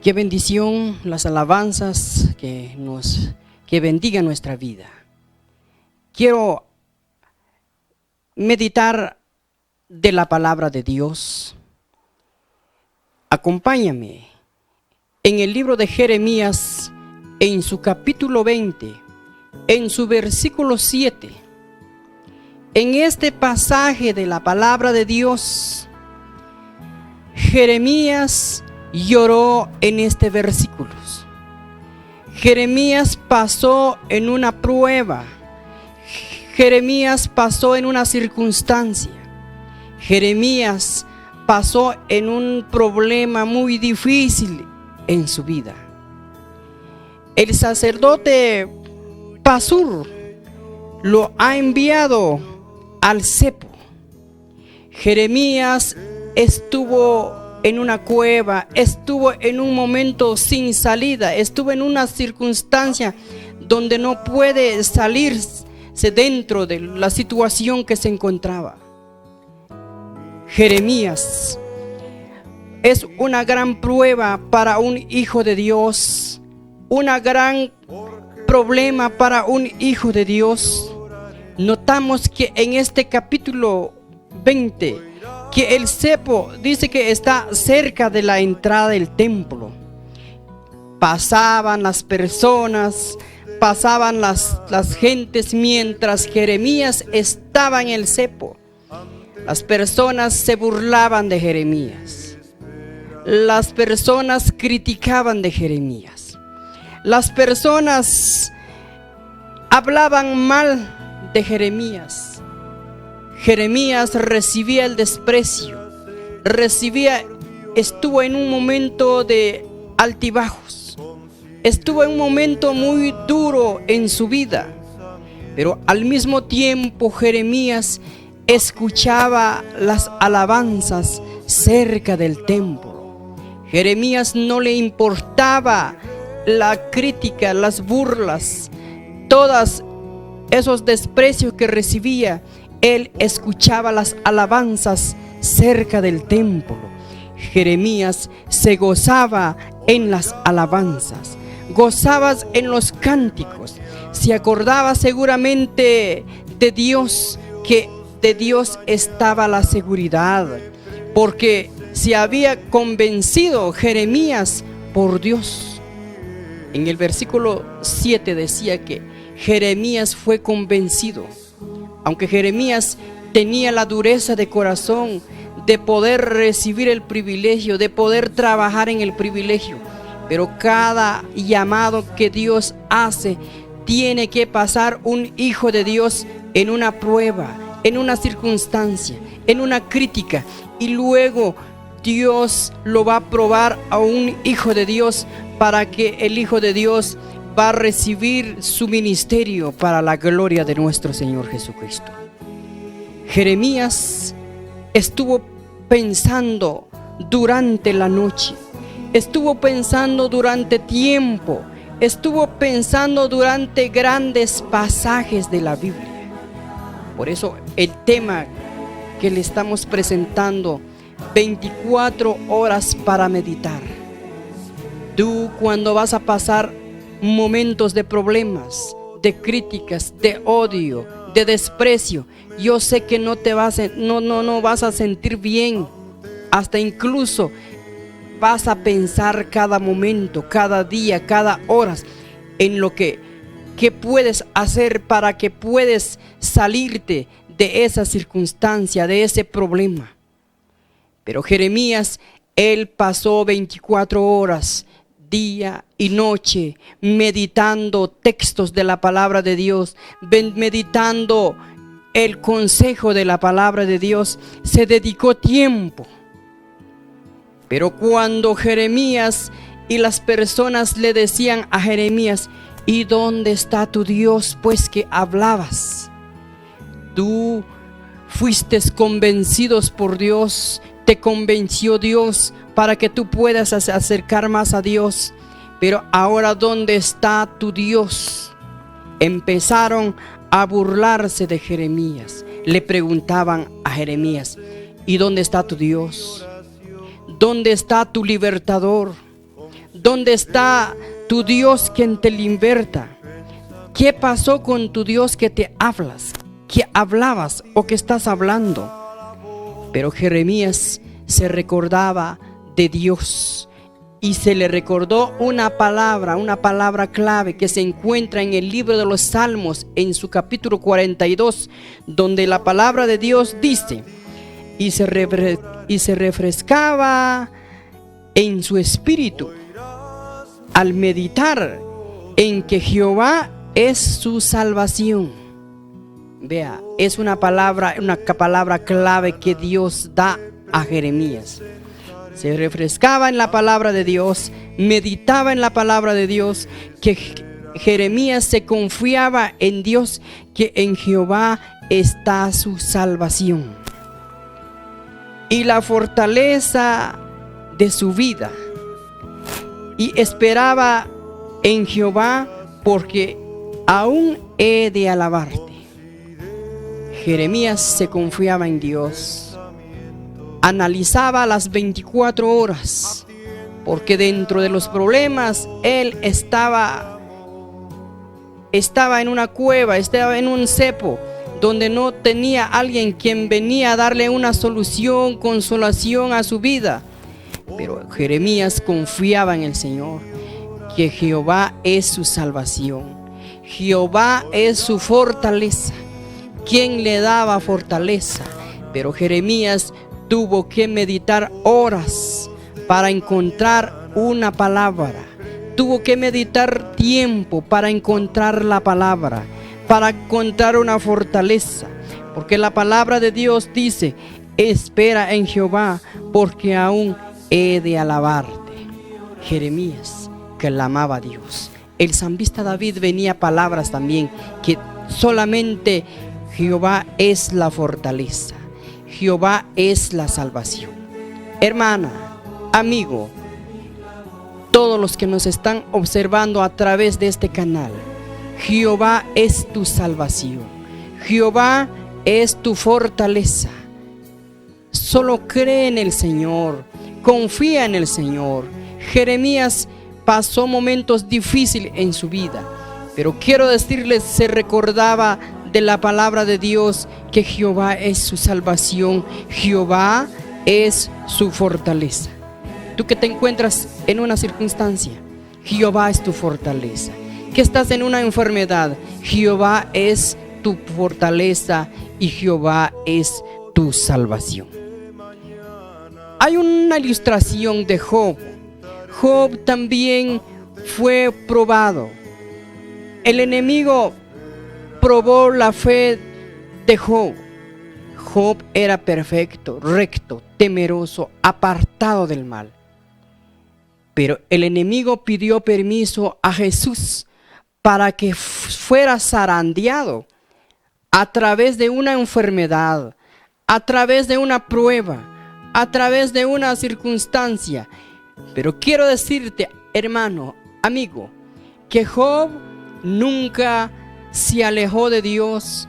Qué bendición las alabanzas que bendigan nuestra vida. Quiero meditar de la palabra de Dios. Acompáñame en el libro de Jeremías, en su capítulo 20, en su versículo 7. En este pasaje de la palabra de Dios, Jeremías lloró en este versículo. Jeremías pasó en una prueba. Jeremías pasó en una circunstancia. Jeremías pasó en un problema muy difícil en su vida. El sacerdote Pasur lo ha enviado al cepo. Jeremías estuvo en una cueva, estuvo en un momento sin salida, estuvo en una circunstancia donde no puede salirse dentro de la situación que se encontraba. Jeremías es una gran prueba para un hijo de Dios, una gran problema para un hijo de Dios. Notamos que en este capítulo 20, que el cepo dice que está cerca de la entrada del templo. Pasaban las personas, pasaban las gentes mientras Jeremías estaba en el cepo. Las personas se burlaban de Jeremías. Las personas criticaban de Jeremías. Las personas hablaban mal de Jeremías. Jeremías recibía el desprecio, estuvo en un momento de altibajos, estuvo en un momento muy duro en su vida, pero al mismo tiempo Jeremías escuchaba las alabanzas cerca del templo. Jeremías no le importaba la crítica, las burlas, todos esos desprecios que recibía. Él escuchaba las alabanzas cerca del templo. Jeremías se gozaba en las alabanzas, gozaba en los cánticos, se acordaba seguramente de Dios, que de Dios estaba la seguridad, porque se había convencido Jeremías por Dios. En el versículo 7 decía que Jeremías fue convencido. Aunque Jeremías tenía la dureza de corazón de poder recibir el privilegio, de poder trabajar en el privilegio, pero cada llamado que Dios hace, tiene que pasar un hijo de Dios en una prueba, en una circunstancia, en una crítica, y luego Dios lo va a probar a un hijo de Dios para que el hijo de Dios va a recibir su ministerio para la gloria de nuestro Señor Jesucristo. Jeremías estuvo pensando durante la noche, estuvo pensando durante tiempo, estuvo pensando durante grandes pasajes de la Biblia. Por eso el tema que le estamos presentando, 24 horas para meditar. Tú, cuando vas a pasar momentos de problemas, de críticas, de odio, de desprecio, yo sé que no vas a sentir bien, hasta incluso vas a pensar cada momento, cada día, cada hora en lo que puedes hacer para que puedas salirte de esa circunstancia, de ese problema. Pero Jeremías, él pasó 24 horas día y noche meditando textos de la palabra de Dios, meditando el consejo de la palabra de Dios. Se dedicó tiempo. Pero cuando Jeremías y las personas le decían a Jeremías: ¿y dónde está tu Dios, pues, que hablabas? Tú fuiste convencidos por Dios, te convenció Dios para que tú puedas acercar más a Dios. Pero ahora, ¿dónde está tu Dios? Empezaron a burlarse de Jeremías. Le preguntaban a Jeremías: ¿y dónde está tu Dios? ¿Dónde está tu libertador? ¿Dónde está tu Dios quien te liberta? ¿Qué pasó con tu Dios que te hablas, que hablabas o que estás hablando? Pero Jeremías se recordaba de Dios y se le recordó una palabra clave que se encuentra en el libro de los Salmos, en su capítulo 42, donde la palabra de Dios dice: y se refrescaba en su espíritu al meditar en que Jehová es su salvación. Vea, es una palabra clave que Dios da a Jeremías. Se refrescaba en la palabra de Dios, meditaba en la palabra de Dios, que Jeremías se confiaba en Dios, que en Jehová está su salvación y la fortaleza de su vida, y esperaba en Jehová, porque aún he de alabarte. Jeremías se confiaba en Dios, analizaba las 24 horas, porque dentro de los problemas él estaba en una cueva, estaba en un cepo, donde no tenía alguien quien venía a darle una solución, consolación a su vida. Pero Jeremías confiaba en el Señor, que Jehová es su salvación, Jehová es su fortaleza. ¿Quién le daba fortaleza? Pero Jeremías tuvo que meditar horas para encontrar una palabra. Tuvo que meditar tiempo para encontrar la palabra, para encontrar una fortaleza. Porque la palabra de Dios dice: espera en Jehová, porque aún he de alabarte. Jeremías clamaba a Dios. El salmista David venía palabras también, que solamente Jehová es la fortaleza, Jehová es la salvación. Hermana, amigo, todos los que nos están observando a través de este canal, Jehová es tu salvación, Jehová es tu fortaleza. Solo cree en el Señor, confía en el Señor. Jeremías pasó momentos difíciles en su vida, pero quiero decirles, se recordaba de la palabra de Dios, que Jehová es su salvación, Jehová es su fortaleza. Tú que te encuentras en una circunstancia, Jehová es tu fortaleza. Que estás en una enfermedad, Jehová es tu fortaleza y Jehová es tu salvación. Hay una ilustración de Job. Job también fue probado. El enemigo probó la fe de Job. Job era perfecto, recto, temeroso, apartado del mal. Pero el enemigo pidió permiso a Jesús para que fuera zarandeado a través de una enfermedad, a través de una prueba, a través de una circunstancia. Pero quiero decirte, hermano, amigo, que Job nunca se alejó de Dios.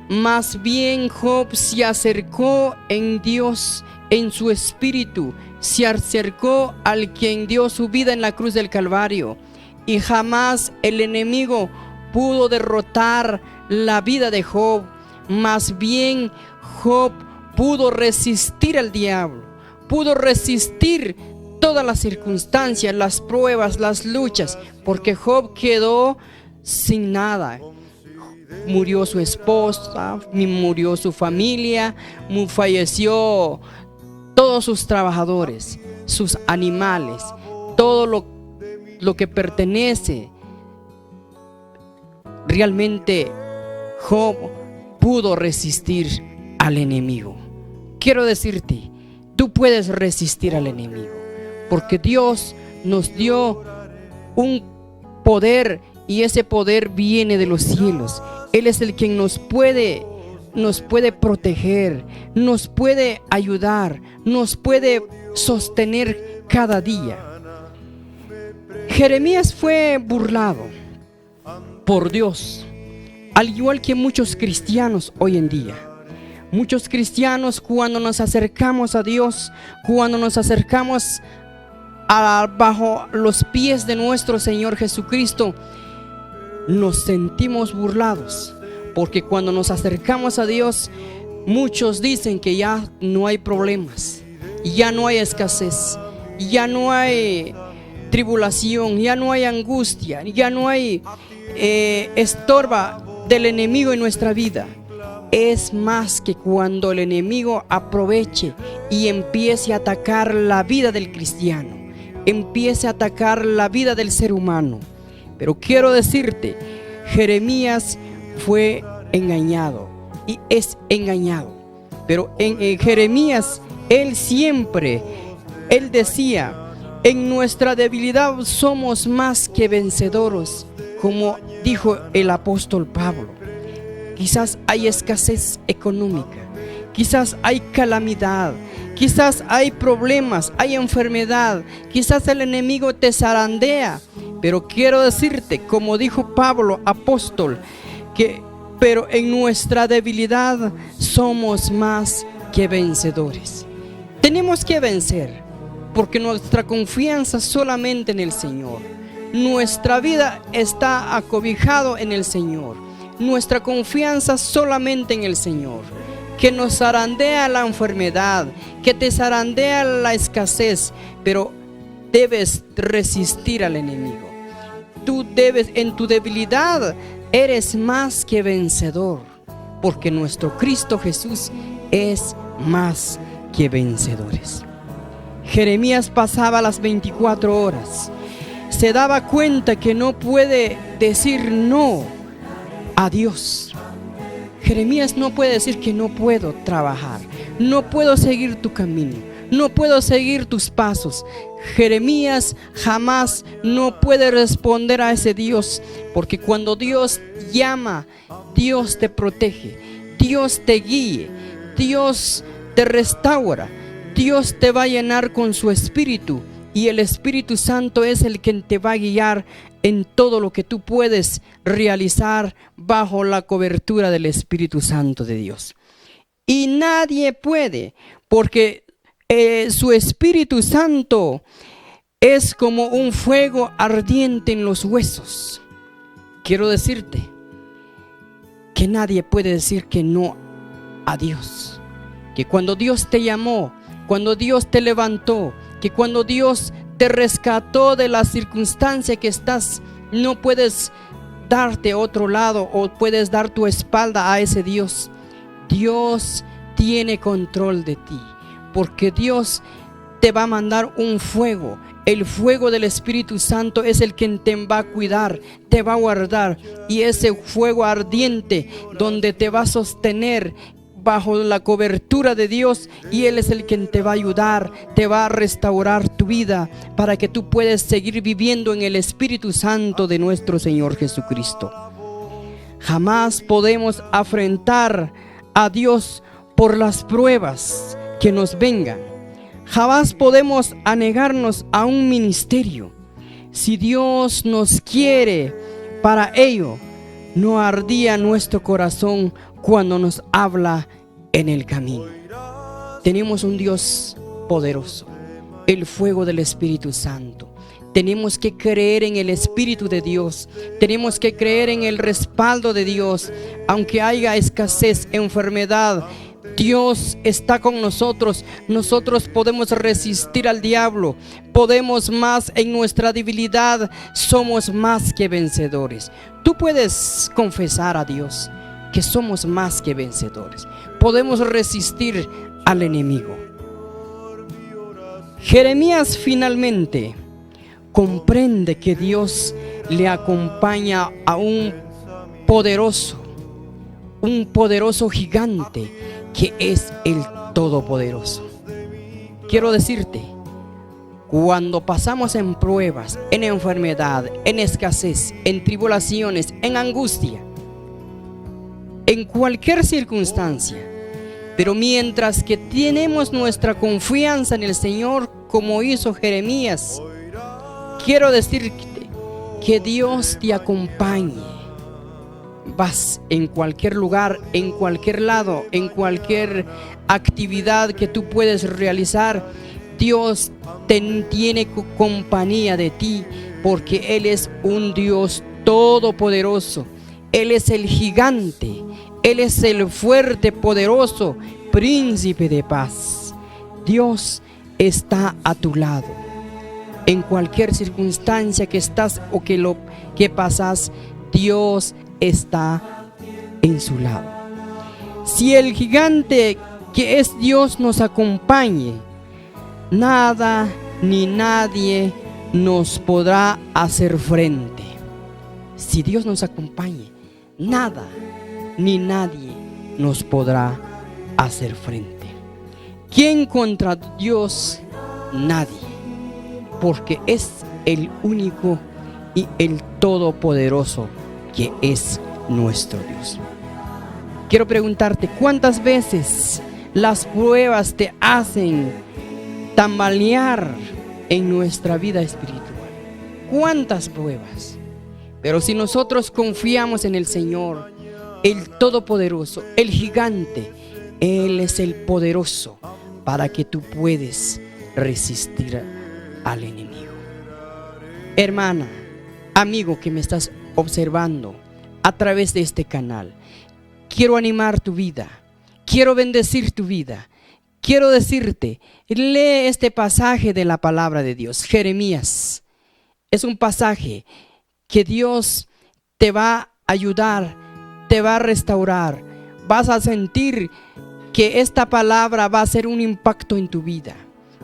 Más bien Job se acercó en Dios, en su espíritu, se acercó al quien dio su vida en la cruz del Calvario, y jamás el enemigo pudo derrotar la vida de Job. Más bien Job pudo resistir al diablo, pudo resistir todas las circunstancias, las pruebas, las luchas, porque Job quedó sin nada. Murió su esposa, murió su familia, falleció todos sus trabajadores, sus animales, todo lo que pertenece. Realmente Job pudo resistir al enemigo. Quiero decirte, tú puedes resistir al enemigo, porque Dios nos dio un poder, y ese poder viene de los cielos. Él es el quien nos puede proteger, nos puede ayudar, nos puede sostener cada día. Jeremías fue burlado por Dios, al igual que muchos cristianos hoy en día. Muchos cristianos, cuando nos acercamos a Dios, cuando nos acercamos bajo los pies de nuestro Señor Jesucristo, nos sentimos burlados, porque cuando nos acercamos a Dios, muchos dicen que ya no hay problemas, ya no hay escasez, ya no hay tribulación, ya no hay angustia, ya no hay estorba del enemigo en nuestra vida. Es más que cuando el enemigo aproveche y empiece a atacar la vida del cristiano, empiece a atacar la vida del ser humano. Pero quiero decirte, Jeremías fue engañado y es engañado. Pero en Jeremías, él decía: en nuestra debilidad somos más que vencedores, como dijo el apóstol Pablo. Quizás hay escasez económica, quizás hay calamidad, quizás hay problemas, hay enfermedad, quizás el enemigo te zarandea. Pero quiero decirte, como dijo Pablo, apóstol, pero en nuestra debilidad somos más que vencedores. Tenemos que vencer, porque nuestra confianza solamente en el Señor. Nuestra vida está acobijado en el Señor. Nuestra confianza solamente en el Señor. Que nos zarandea la enfermedad, que te zarandea la escasez, pero debes resistir al enemigo. Tú debes, en tu debilidad, eres más que vencedor, porque nuestro Cristo Jesús es más que vencedores. Jeremías pasaba las 24 horas. Se daba cuenta que no puede decir no a Dios. Jeremías no puede decir que no puedo trabajar, no puedo seguir tu camino, no puedo seguir tus pasos. Jeremías jamás no puede responder a ese Dios, porque cuando Dios llama, Dios te protege, Dios te guíe, Dios te restaura, Dios te va a llenar con su Espíritu, y el Espíritu Santo es el que te va a guiar en todo lo que tú puedes realizar bajo la cobertura del Espíritu Santo de Dios. Y nadie puede, porque su Espíritu Santo es como un fuego ardiente en los huesos. Quiero decirte que nadie puede decir que no a Dios. Que cuando Dios te llamó, cuando Dios te levantó, que cuando Dios te rescató de la circunstancia que estás, no puedes darte otro lado o puedes dar tu espalda a ese Dios. Dios tiene control de ti, porque Dios te va a mandar un fuego. El fuego del Espíritu Santo es el que te va a cuidar, te va a guardar, y ese fuego ardiente donde te va a sostener bajo la cobertura de Dios, y Él es el que te va a ayudar, te va a restaurar tu vida para que tú puedas seguir viviendo en el Espíritu Santo de nuestro Señor Jesucristo. Jamás podemos afrentar a Dios por las pruebas que nos vengan. Jamás podemos anegarnos a un ministerio. Si Dios nos quiere para ello, no ardía nuestro corazón cuando nos habla en el camino. Tenemos un Dios poderoso, el fuego del Espíritu Santo. Tenemos que creer en el Espíritu de Dios. Tenemos que creer en el respaldo de Dios. Aunque haya escasez, enfermedad, Dios está con nosotros. Nosotros podemos resistir al diablo. Podemos más en nuestra debilidad. Somos más que vencedores. Tú puedes confesar a Dios que somos más que vencedores. Podemos resistir al enemigo. Jeremías finalmente comprende que Dios le acompaña a un poderoso gigante que es el Todopoderoso. Quiero decirte, cuando pasamos en pruebas, en enfermedad, en escasez, en tribulaciones, en angustia, en cualquier circunstancia, pero mientras que tenemos nuestra confianza en el Señor, como hizo Jeremías, quiero decirte que Dios te acompañe. Vas en cualquier lugar, en cualquier lado, en cualquier actividad que tú puedes realizar, Dios tiene compañía de ti, porque Él es un Dios todopoderoso. Él es el gigante, Él es el fuerte, poderoso, príncipe de paz. Dios está a tu lado. En cualquier circunstancia que estás o que pasas, Dios está en su lado. Si el gigante que es Dios nos acompañe, nada ni nadie nos podrá hacer frente. Si Dios nos acompañe, nada ni nadie nos podrá hacer frente. ¿Quién contra Dios? Nadie, porque es el único y el todopoderoso que es nuestro Dios. Quiero preguntarte, ¿cuántas veces las pruebas te hacen tambalear en nuestra vida espiritual? ¿Cuántas pruebas? Pero si nosotros confiamos en el Señor, el Todopoderoso, el gigante, Él es el poderoso para que tú puedas resistir al enemigo. Hermana, amigo que me estás observando a través de este canal, quiero animar tu vida, quiero bendecir tu vida. Quiero decirte, lee este pasaje de la palabra de Dios, Jeremías. Es un pasaje que Dios te va a ayudar, te va a restaurar. Vas a sentir que esta palabra va a hacer un impacto en tu vida,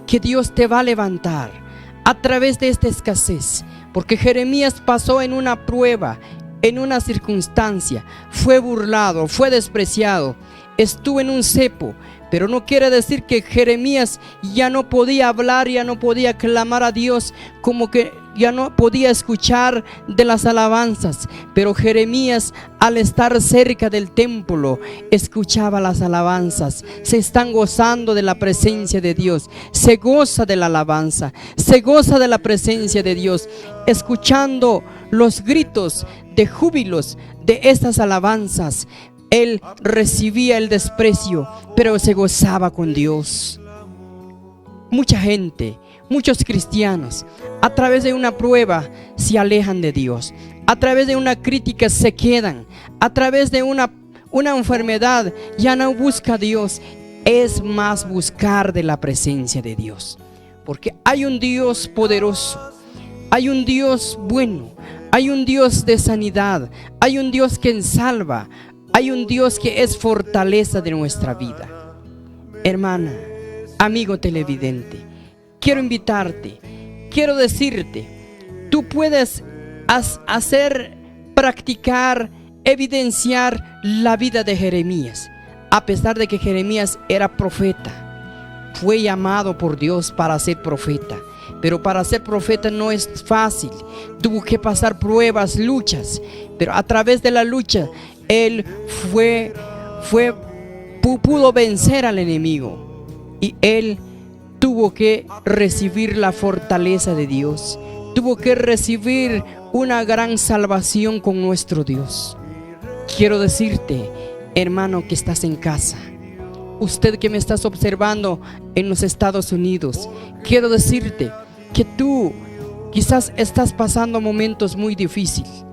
que Dios te va a levantar a través de esta escasez, porque Jeremías pasó en una prueba, en una circunstancia, fue burlado, fue despreciado, estuvo en un cepo. Pero no quiere decir que Jeremías ya no podía hablar, ya no podía clamar a Dios, como que ya no podía escuchar de las alabanzas. Pero Jeremías, al estar cerca del templo, escuchaba las alabanzas. Se están gozando de la presencia de Dios. Se goza de la alabanza, se goza de la presencia de Dios, escuchando los gritos de júbilos de estas alabanzas. Él recibía el desprecio, pero se gozaba con Dios. Mucha gente, muchos cristianos, a través de una prueba se alejan de Dios. A través de una crítica se quedan. A través de una enfermedad ya no busca a Dios. Es más buscar de la presencia de Dios. Porque hay un Dios poderoso. Hay un Dios bueno. Hay un Dios de sanidad. Hay un Dios que salva. Hay un Dios que es fortaleza de nuestra vida. Hermana, amigo televidente, quiero invitarte, quiero decirte, tú puedes practicar, evidenciar la vida de Jeremías. A pesar de que Jeremías era profeta, fue llamado por Dios para ser profeta. Pero para ser profeta no es fácil. Tuvo que pasar pruebas, luchas. Pero a través de la lucha, él pudo vencer al enemigo. Y él tuvo que recibir la fortaleza de Dios. Tuvo que recibir una gran salvación con nuestro Dios. Quiero decirte, hermano que estás en casa, usted que me estás observando en los Estados Unidos, quiero decirte que tú quizás estás pasando momentos muy difíciles,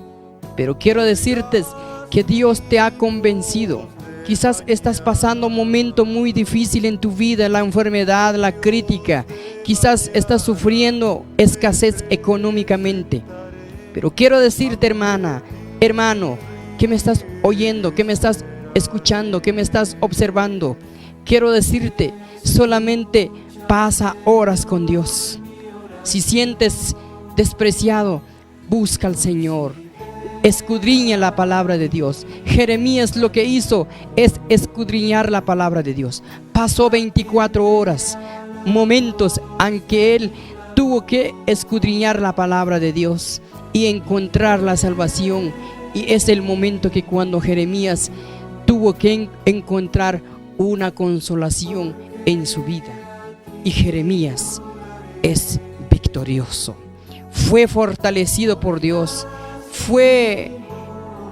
pero quiero decirte que Dios te ha convencido. Quizás estás pasando un momento muy difícil en tu vida, la enfermedad, la crítica. Quizás estás sufriendo escasez económicamente. Pero quiero decirte, hermana, hermano, que me estás oyendo, que me estás escuchando, que me estás observando. Quiero decirte, solamente pasa horas con Dios. Si sientes despreciado, busca al Señor. Escudriña la palabra de Dios. Jeremías lo que hizo es escudriñar la palabra de Dios. Pasó 24 horas, momentos en que él tuvo que escudriñar la palabra de Dios y encontrar la salvación. Y es el momento que cuando Jeremías tuvo que encontrar una consolación en su vida. Y Jeremías es victorioso. Fue fortalecido por Dios. Fue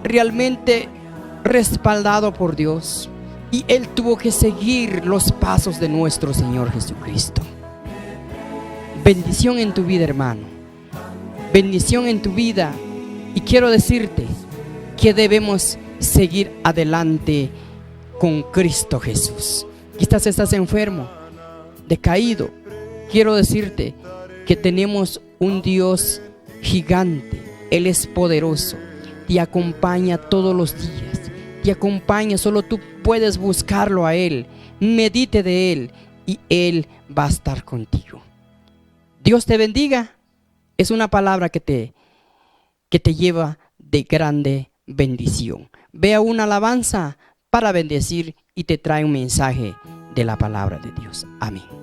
realmente respaldado por Dios. Y él tuvo que seguir los pasos de nuestro Señor Jesucristo. bendición en tu vida, hermano. Bendición en tu vida. Y quiero decirte que debemos seguir adelante con Cristo Jesús. Quizás estás enfermo, decaído. Quiero decirte que tenemos un Dios gigante. Él es poderoso. Te acompaña todos los días. Te acompaña, solo tú puedes buscarlo a Él. Medite de Él y Él va a estar contigo. Dios te bendiga. Es una palabra que te lleva de grande bendición. Ve a una alabanza para bendecir y te trae un mensaje de la palabra de Dios. Amén.